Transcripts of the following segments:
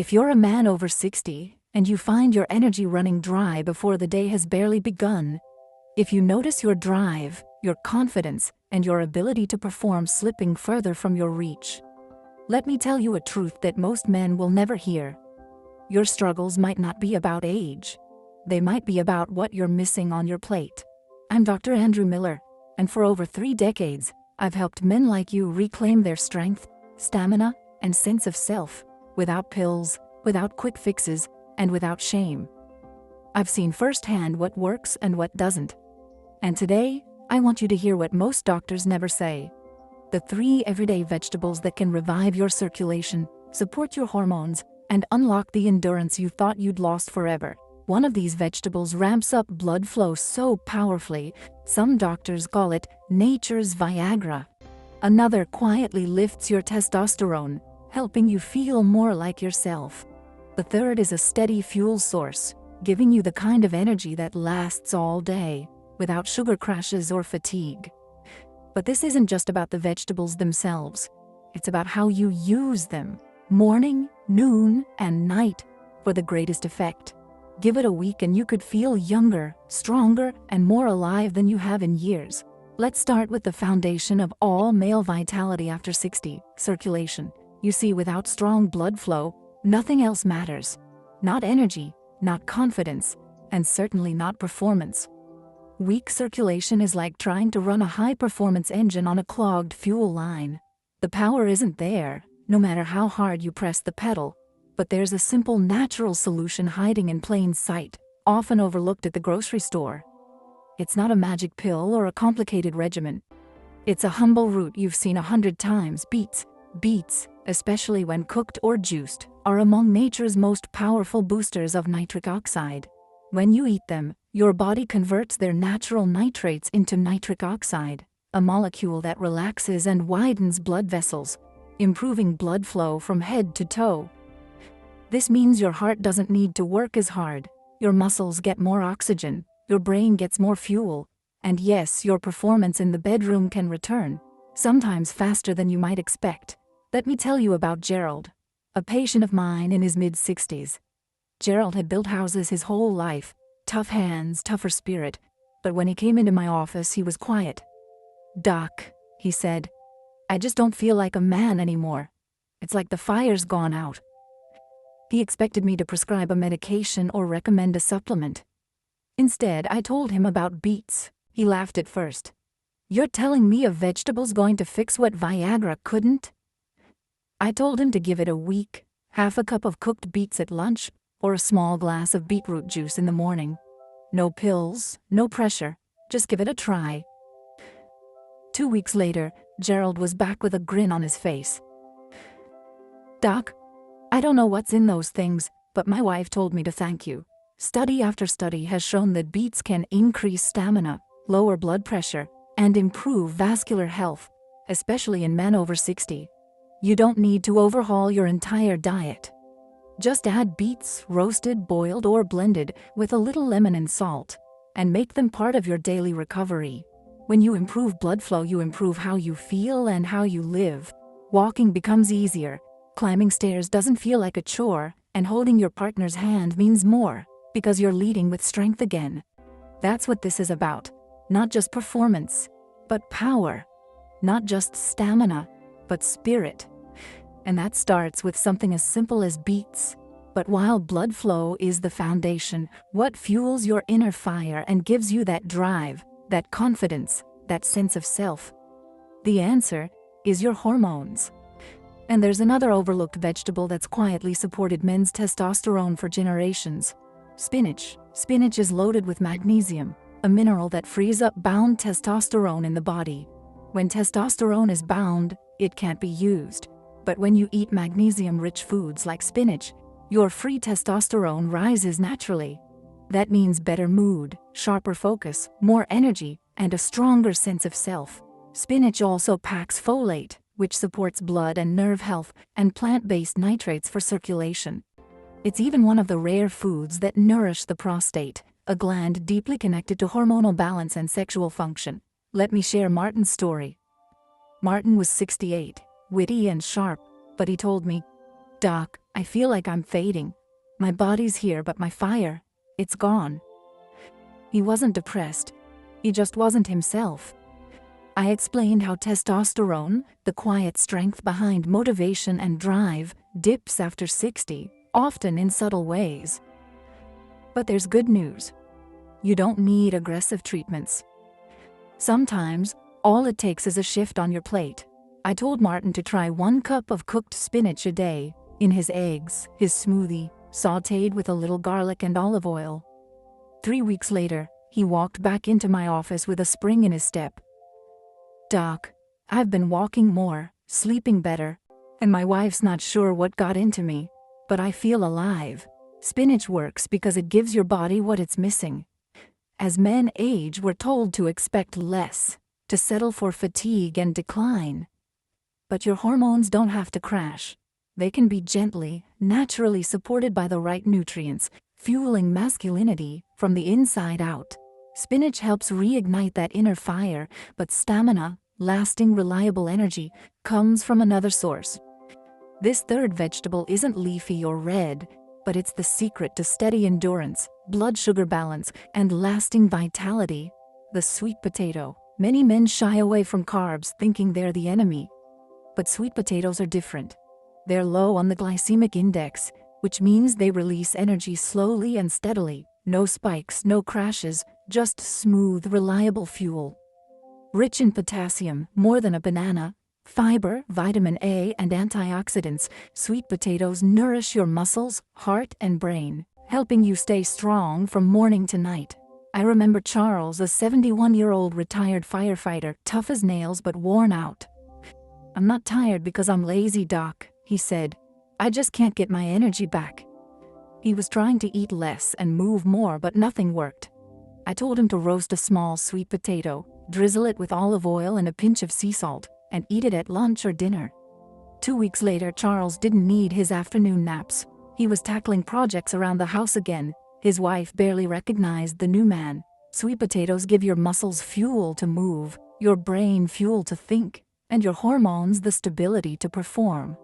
If you're a man over 60 and you find your energy running dry before the day has barely begun, if you notice your drive, your confidence, and your ability to perform slipping further from your reach, let me tell you a truth that most men will never hear. Your struggles might not be about age. They might be about what you're missing on your plate. I'm Dr. Andrew Miller, and for over 3 decades, I've helped men like you reclaim their strength, stamina, and sense of self, without pills, without quick fixes, and without shame. I've seen firsthand what works and what doesn't. And today, I want you to hear what most doctors never say. The 3 everyday vegetables that can revive your circulation, support your hormones, and unlock the endurance you thought you'd lost forever. One of these vegetables ramps up blood flow so powerfully, some doctors call it nature's Viagra. Another quietly lifts your testosterone, helping you feel more like yourself. The third is a steady fuel source, giving you the kind of energy that lasts all day, without sugar crashes or fatigue. But this isn't just about the vegetables themselves. It's about how you use them, morning, noon, and night, for the greatest effect. Give it a week and you could feel younger, stronger, and more alive than you have in years. Let's start with the foundation of all male vitality after 60, circulation. You see, without strong blood flow, nothing else matters. Not energy, not confidence, and certainly not performance. Weak circulation is like trying to run a high-performance engine on a clogged fuel line. The power isn't there, no matter how hard you press the pedal. But there's a simple natural solution hiding in plain sight, often overlooked at the grocery store. It's not a magic pill or a complicated regimen. It's a humble root you've seen 100 times. Beets. Beets, especially when cooked or juiced, are among nature's most powerful boosters of nitric oxide. When you eat them, your body converts their natural nitrates into nitric oxide, a molecule that relaxes and widens blood vessels, improving blood flow from head to toe. This means your heart doesn't need to work as hard, your muscles get more oxygen, your brain gets more fuel, and yes, your performance in the bedroom can return, sometimes faster than you might expect. Let me tell you about Gerald, a patient of mine in his mid-60s. Gerald had built houses his whole life, tough hands, tougher spirit, but when he came into my office, he was quiet. "Doc," he said, "I just don't feel like a man anymore. It's like the fire's gone out." He expected me to prescribe a medication or recommend a supplement. Instead, I told him about beets. He laughed at first. "You're telling me a vegetable's going to fix what Viagra couldn't?" I told him to give it a week, half a cup of cooked beets at lunch, or a small glass of beetroot juice in the morning. No pills, no pressure, just give it a try. 2 weeks later, Gerald was back with a grin on his face. "Doc, I don't know what's in those things, but my wife told me to thank you. Study after study has shown that beets can increase stamina, lower blood pressure, and improve vascular health, especially in men over 60. You don't need to overhaul your entire diet. Just add beets, roasted, boiled, or blended, with a little lemon and salt, and make them part of your daily recovery. When you improve blood flow, you improve how you feel and how you live. Walking becomes easier. Climbing stairs doesn't feel like a chore, and holding your partner's hand means more, because you're leading with strength again. That's what this is about. Not just performance, but power. Not just stamina, but spirit. And that starts with something as simple as beets. But while blood flow is the foundation, what fuels your inner fire and gives you that drive, that confidence, that sense of self? The answer is your hormones. And there's another overlooked vegetable that's quietly supported men's testosterone for generations. Spinach. Spinach is loaded with magnesium, a mineral that frees up bound testosterone in the body. When testosterone is bound, it can't be used. But when you eat magnesium-rich foods like spinach, your free testosterone rises naturally. That means better mood, sharper focus, more energy, and a stronger sense of self. Spinach also packs folate, which supports blood and nerve health, and plant-based nitrates for circulation. It's even one of the rare foods that nourish the prostate, a gland deeply connected to hormonal balance and sexual function. Let me share Martin's story. Martin was 68, witty and sharp, but he told me, "Doc, I feel like I'm fading. My body's here, but my fire, it's gone." He wasn't depressed. He just wasn't himself. I explained how testosterone, the quiet strength behind motivation and drive, dips after 60, often in subtle ways. But there's good news. You don't need aggressive treatments. Sometimes, all it takes is a shift on your plate. I told Martin to try 1 cup of cooked spinach a day, in his eggs, his smoothie, sautéed with a little garlic and olive oil. 3 weeks later, he walked back into my office with a spring in his step. "Doc, I've been walking more, sleeping better, and my wife's not sure what got into me, but I feel alive. Spinach works because it gives your body what it's missing." As men age, we're told to expect less, to settle for fatigue and decline. But your hormones don't have to crash. They can be gently, naturally supported by the right nutrients, fueling masculinity from the inside out. Spinach helps reignite that inner fire, but stamina, lasting, reliable energy, comes from another source. This third vegetable isn't leafy or red, but it's the secret to steady endurance, blood sugar balance, and lasting vitality: the sweet potato. Many men shy away from carbs, thinking they're the enemy. But sweet potatoes are different. They're low on the glycemic index, which means they release energy slowly and steadily. No spikes, no crashes, just smooth, reliable fuel. Rich in potassium, more than a banana, fiber, vitamin A, and antioxidants, sweet potatoes nourish your muscles, heart, and brain, helping you stay strong from morning to night. I remember Charles, a 71-year-old retired firefighter, tough as nails but worn out. "I'm not tired because I'm lazy, Doc," he said. "I just can't get my energy back." He was trying to eat less and move more, but nothing worked. I told him to roast a small sweet potato, drizzle it with olive oil and a pinch of sea salt, and eat it at lunch or dinner. 2 weeks later, Charles didn't need his afternoon naps. He was tackling projects around the house again. His wife barely recognized the new man. Sweet potatoes give your muscles fuel to move, your brain fuel to think, and your hormones the stability to perform.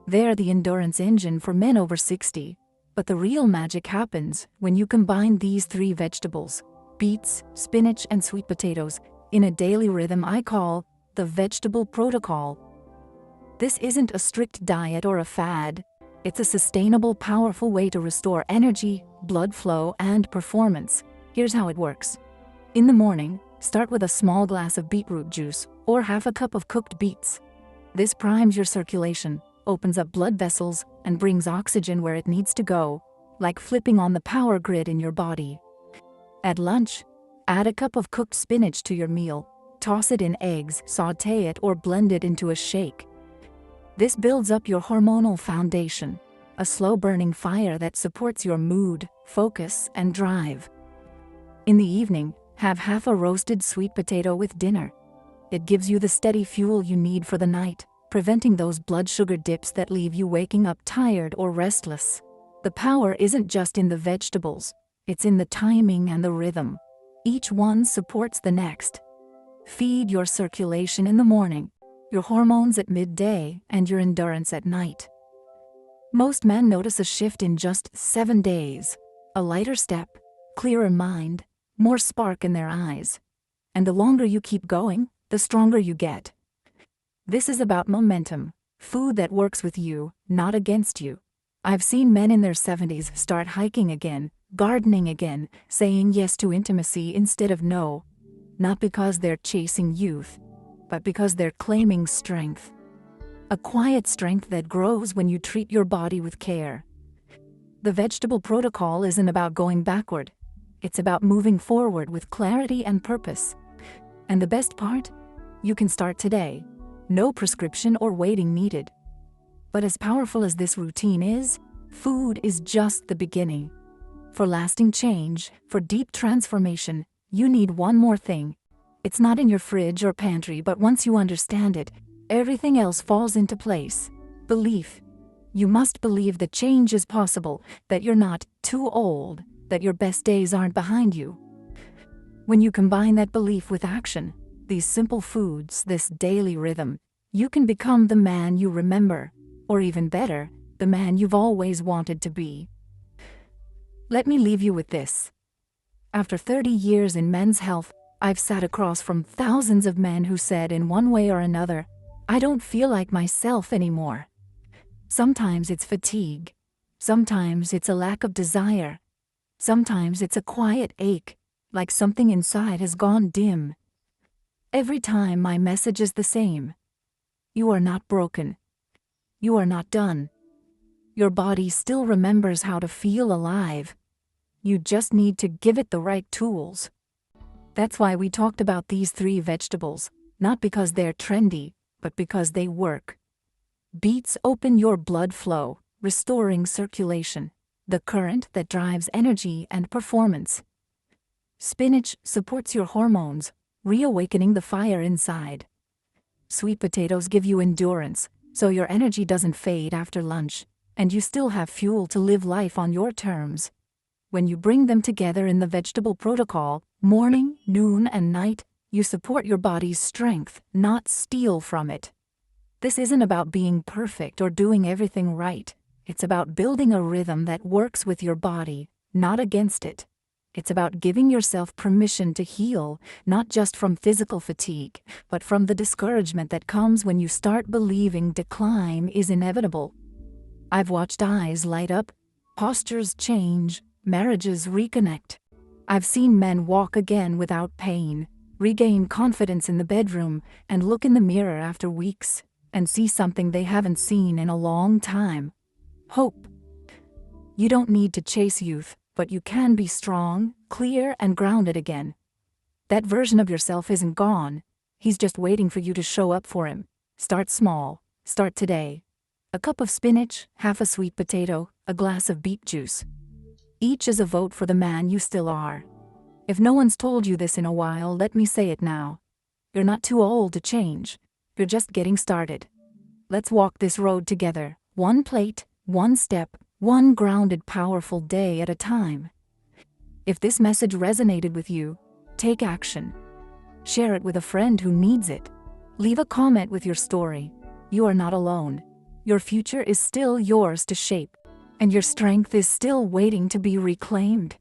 They're the endurance engine for men over 60. But the real magic happens when you combine these 3 vegetables, beets, spinach, and sweet potatoes, in a daily rhythm I call the vegetable protocol. This isn't a strict diet or a fad. It's a sustainable, powerful way to restore energy, blood flow, and performance. Here's how it works. In the morning, start with a small glass of beetroot juice or half a cup of cooked beets. This primes your circulation, opens up blood vessels, and brings oxygen where it needs to go, like flipping on the power grid in your body. At lunch, add a cup of cooked spinach to your meal. Toss it in eggs, sauté it, or blend it into a shake. This builds up your hormonal foundation, a slow-burning fire that supports your mood, focus, and drive. In the evening, have half a roasted sweet potato with dinner. It gives you the steady fuel you need for the night, preventing those blood sugar dips that leave you waking up tired or restless. The power isn't just in the vegetables, it's in the timing and the rhythm. Each one supports the next. Feed your circulation in the morning, your hormones at midday, and your endurance at night. Most men notice a shift in just 7 days. A lighter step, clearer mind, more spark in their eyes. And the longer you keep going, the stronger you get. This is about momentum, food that works with you, not against you. I've seen men in their 70s start hiking again, gardening again, saying yes to intimacy instead of no. Not because they're chasing youth, but because they're claiming strength. A quiet strength that grows when you treat your body with care. The vegetable protocol isn't about going backward. It's about moving forward with clarity and purpose. And the best part? You can start today. No prescription or waiting needed. But as powerful as this routine is, food is just the beginning. For lasting change, for deep transformation, you need one more thing. It's not in your fridge or pantry, but once you understand it, everything else falls into place. Belief. You must believe that change is possible, that you're not too old, that your best days aren't behind you. When you combine that belief with action, these simple foods, this daily rhythm, you can become the man you remember, or even better, the man you've always wanted to be. Let me leave you with this. After 30 years in men's health, I've sat across from thousands of men who said in one way or another, I don't feel like myself anymore. Sometimes it's fatigue. Sometimes it's a lack of desire. Sometimes it's a quiet ache, like something inside has gone dim. Every time my message is the same. You are not broken. You are not done. Your body still remembers how to feel alive. You just need to give it the right tools. That's why we talked about these 3 vegetables, not because they're trendy, but because they work. Beets open your blood flow, restoring circulation, the current that drives energy and performance. Spinach supports your hormones, reawakening the fire inside. Sweet potatoes give you endurance, so your energy doesn't fade after lunch, and you still have fuel to live life on your terms. When you bring them together in the vegetable protocol, morning, noon, and night, you support your body's strength, not steal from it. This isn't about being perfect or doing everything right. It's about building a rhythm that works with your body, not against it. It's about giving yourself permission to heal, not just from physical fatigue, but from the discouragement that comes when you start believing decline is inevitable. I've watched eyes light up, postures change, marriages reconnect. I've seen men walk again without pain, regain confidence in the bedroom, and look in the mirror after weeks, and see something they haven't seen in a long time. Hope. You don't need to chase youth, but you can be strong, clear, and grounded again. That version of yourself isn't gone. He's just waiting for you to show up for him. Start small. Start today. A cup of spinach, half a sweet potato, a glass of beet juice. Each is a vote for the man you still are. If no one's told you this in a while, let me say it now. You're not too old to change. You're just getting started. Let's walk this road together, one plate, one step, one grounded, powerful day at a time. If this message resonated with you, take action. Share it with a friend who needs it. Leave a comment with your story. You are not alone. Your future is still yours to shape, and your strength is still waiting to be reclaimed.